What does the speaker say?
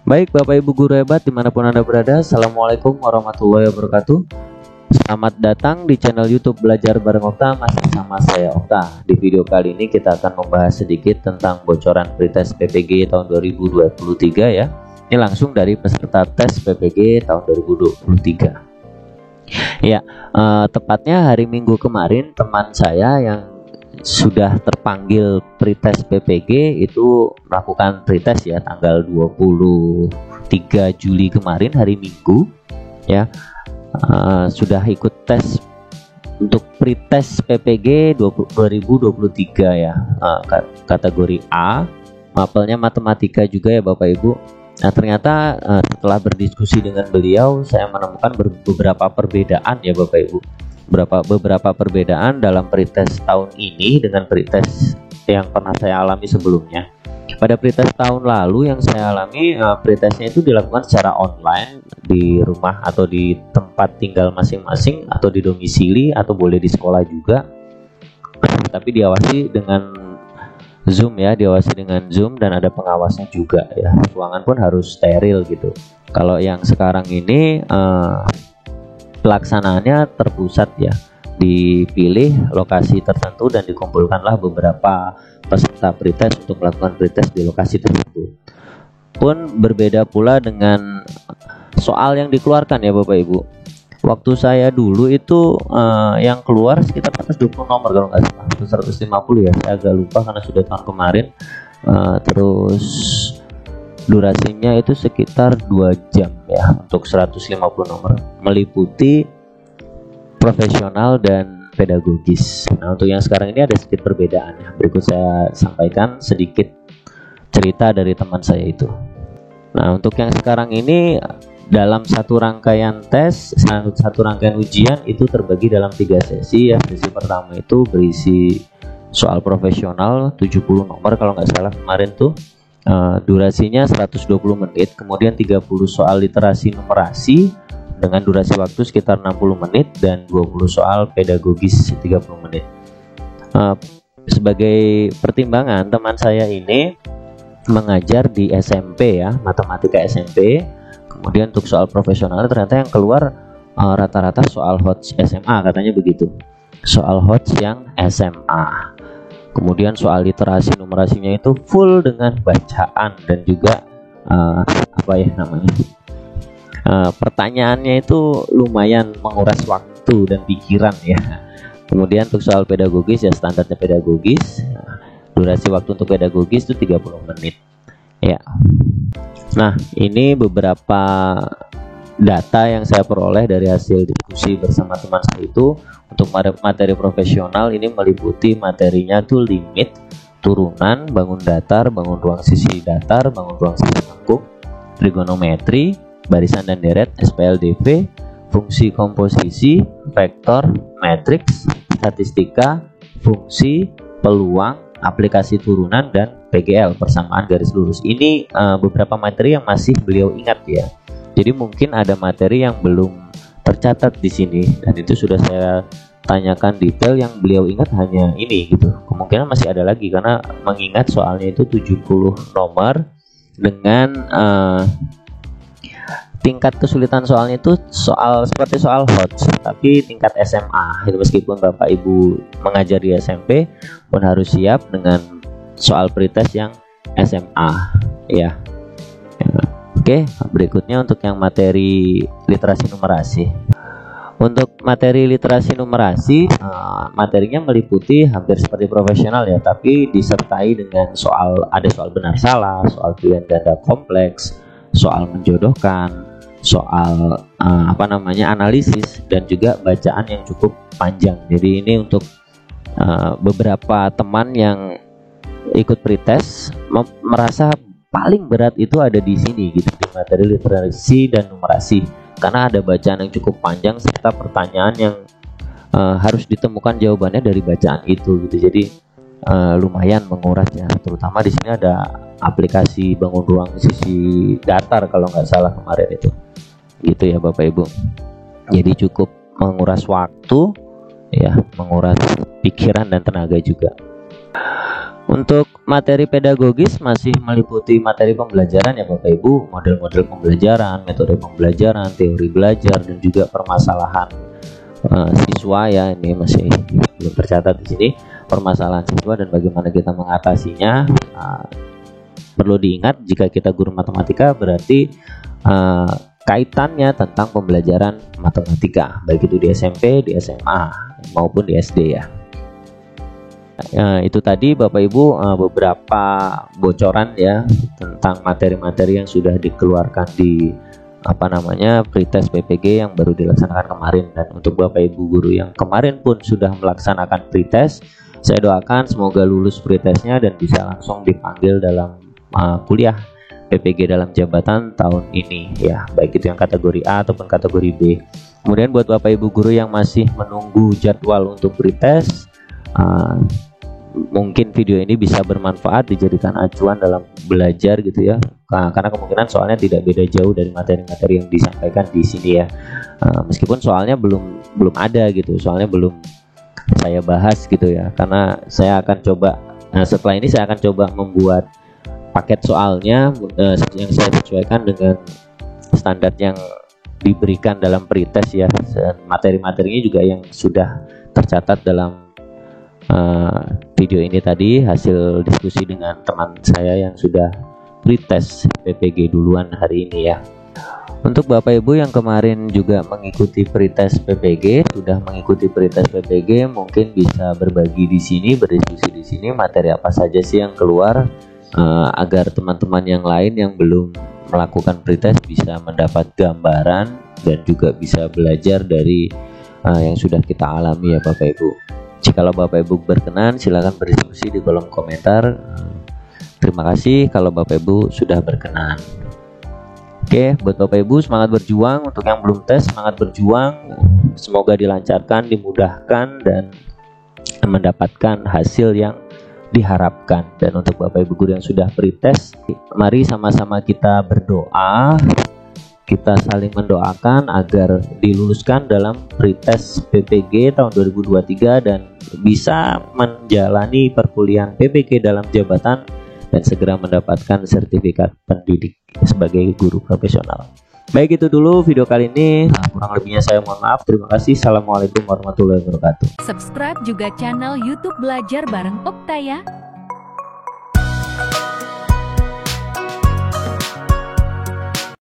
Baik Bapak Ibu guru hebat dimanapun Anda berada, Assalamualaikum warahmatullahi wabarakatuh. Selamat datang di channel YouTube Belajar Bareng Okta, masih sama saya Okta. Di video kali ini kita akan membahas sedikit tentang bocoran pretest PPG tahun 2023 ya. Ini langsung dari peserta tes PPG tahun 2023. Ya, tepatnya hari Minggu kemarin teman saya yang sudah terpanggil pretest PPG itu melakukan pretest ya tanggal 23 Juli kemarin hari Minggu ya, sudah ikut tes untuk pretest PPG 2023 ya, kategori A, mapelnya matematika juga ya Bapak Ibu. Nah ternyata setelah berdiskusi dengan beliau saya menemukan beberapa perbedaan ya Bapak Ibu, beberapa perbedaan dalam pretest tahun ini dengan pretest yang pernah saya alami sebelumnya. Pada pretest tahun lalu yang saya alami, pretestnya itu dilakukan secara online di rumah atau di tempat tinggal masing-masing atau di domisili atau boleh di sekolah juga, tapi diawasi dengan Zoom ya, dan ada pengawasnya juga ya. Ruangan pun harus steril gitu. Kalau yang sekarang ini pelaksanaannya terpusat ya, dipilih lokasi tertentu dan dikumpulkanlah beberapa peserta pretest untuk melakukan pretest di lokasi tersebut. Pun berbeda pula dengan soal yang dikeluarkan ya Bapak Ibu. Waktu saya dulu itu yang keluar sekitar 120 nomor kalau nggak salah, 150 ya, saya agak lupa karena sudah tahun kemarin. Terus durasinya itu sekitar 2 jam ya untuk 150 nomor, meliputi profesional dan pedagogis. Nah untuk yang sekarang ini ada sedikit perbedaan ya. Berikut saya sampaikan sedikit cerita dari teman saya itu. Nah untuk yang sekarang ini dalam satu rangkaian tes, satu rangkaian ujian itu terbagi dalam 3 sesi ya. Sesi pertama itu berisi soal profesional 70 nomor kalau nggak salah kemarin tuh. Durasinya 120 menit, kemudian 30 soal literasi numerasi dengan durasi waktu sekitar 60 menit dan 20 soal pedagogis 30 menit. Sebagai pertimbangan, teman saya ini mengajar di SMP ya, matematika SMP. Kemudian untuk soal profesional ternyata yang keluar rata-rata soal HOTS SMA, katanya begitu. Soal HOTS yang SMA. Kemudian soal literasi numerasinya itu full dengan bacaan dan juga pertanyaannya itu lumayan menguras waktu dan pikiran ya. Kemudian untuk soal pedagogis ya standarnya pedagogis, durasi waktu untuk pedagogis itu 30 menit ya. Nah ini beberapa data yang saya peroleh dari hasil diskusi bersama teman saya itu. Untuk materi profesional ini meliputi materinya tuh limit, turunan, bangun datar, bangun ruang sisi datar, bangun ruang sisi lengkung, trigonometri, barisan dan deret, SPLDV, fungsi komposisi, vektor, matriks, statistika, fungsi, peluang, aplikasi turunan, dan PGL, persamaan garis lurus. Ini beberapa materi yang masih beliau ingat ya. Jadi mungkin ada materi yang belum tercatat di sini dan itu sudah saya tanyakan detail, yang beliau ingat hanya ini gitu. Kemungkinan masih ada lagi karena mengingat soalnya itu 70 nomor dengan tingkat kesulitan soalnya itu soal seperti soal HOTS tapi tingkat SMA. Itu meskipun Bapak Ibu mengajar di SMP pun harus siap dengan soal pretest yang SMA ya. Oke, berikutnya untuk yang materi literasi numerasi. Untuk materi literasi numerasi, materinya meliputi hampir seperti profesional ya, tapi disertai dengan ada soal benar salah, soal pilihan ganda kompleks, soal menjodohkan, soal analisis, dan juga bacaan yang cukup panjang. Jadi ini untuk beberapa teman yang ikut pretest merasa paling berat itu ada di sini gitu, di materi literasi dan numerasi, karena ada bacaan yang cukup panjang serta pertanyaan yang harus ditemukan jawabannya dari bacaan itu gitu. Jadi lumayan menguras ya, terutama di sini ada aplikasi bangun ruang sisi datar kalau nggak salah kemarin itu gitu ya Bapak Ibu. Jadi cukup menguras waktu ya, menguras pikiran dan tenaga juga. Untuk materi pedagogis masih meliputi materi pembelajaran ya Bapak Ibu, model-model pembelajaran, metode pembelajaran, teori belajar, dan juga permasalahan siswa ya. Ini masih belum tercatat di sini, permasalahan siswa dan bagaimana kita mengatasinya. Perlu diingat, jika kita guru matematika berarti kaitannya tentang pembelajaran matematika, baik itu di SMP, di SMA maupun di SD ya. Itu tadi Bapak Ibu beberapa bocoran ya tentang materi-materi yang sudah dikeluarkan di pretest PPG yang baru dilaksanakan kemarin. Dan untuk Bapak Ibu guru yang kemarin pun sudah melaksanakan pretest, saya doakan semoga lulus pretestnya dan bisa langsung dipanggil dalam kuliah PPG dalam jabatan tahun ini ya, baik itu yang kategori A ataupun kategori B. Kemudian buat Bapak Ibu guru yang masih menunggu jadwal untuk pretest, mungkin video ini bisa bermanfaat dijadikan acuan dalam belajar gitu ya, karena kemungkinan soalnya tidak beda jauh dari materi-materi yang disampaikan di sini ya. Meskipun soalnya belum ada gitu, soalnya belum saya bahas gitu ya, karena saya akan coba setelah ini saya akan coba membuat paket soalnya yang saya sesuaikan dengan standar yang diberikan dalam pretest ya. Materi-materinya juga yang sudah tercatat dalam video ini tadi, hasil diskusi dengan teman saya yang sudah pretest PPG duluan hari ini ya. Untuk Bapak Ibu yang kemarin juga mengikuti pretest PPG, sudah mengikuti pretest PPG, mungkin bisa berbagi di sini, berdiskusi di sini materi apa saja sih yang keluar, agar teman-teman yang lain yang belum melakukan pretest bisa mendapat gambaran dan juga bisa belajar dari yang sudah kita alami ya Bapak Ibu. Jikalau Bapak Ibu berkenan, silakan berdiskusi di kolom komentar. Terima kasih kalau Bapak Ibu sudah berkenan. Oke, buat Bapak Ibu semangat berjuang. Untuk yang belum tes, semangat berjuang. Semoga dilancarkan, dimudahkan, dan mendapatkan hasil yang diharapkan. Dan untuk Bapak Ibu guru yang sudah pretest, mari sama-sama kita berdoa. Kita saling mendoakan agar diluluskan dalam pretest PPG tahun 2023 dan bisa menjalani perkuliahan PPG dalam jabatan dan segera mendapatkan sertifikat pendidik sebagai guru profesional. Baik, itu dulu video kali ini. Kurang lebihnya saya mohon maaf. Terima kasih. Assalamualaikum warahmatullahi wabarakatuh. Subscribe juga channel YouTube Belajar Bareng Okta ya.